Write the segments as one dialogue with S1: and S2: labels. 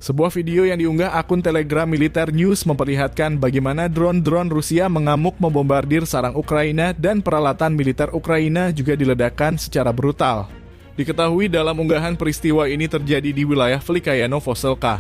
S1: Sebuah video yang diunggah akun Telegram Militer News memperlihatkan bagaimana drone-drone Rusia mengamuk membombardir sarang Ukraina dan peralatan militer Ukraina juga diledakkan secara brutal. Diketahui dalam unggahan peristiwa ini terjadi di wilayah Velikaya Novoselka.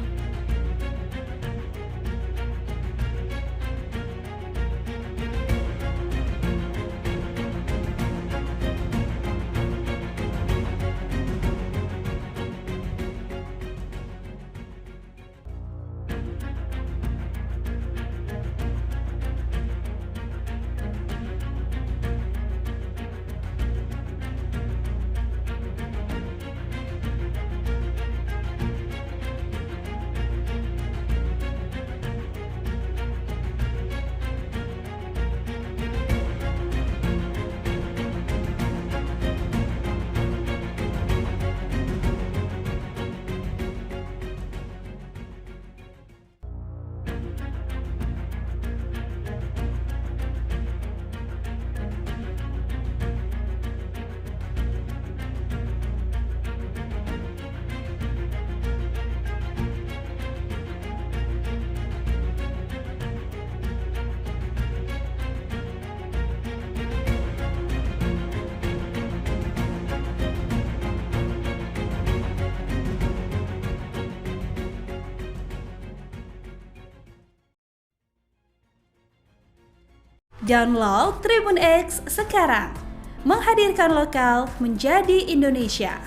S2: Download Tribun X sekarang, menghadirkan lokal menjadi Indonesia.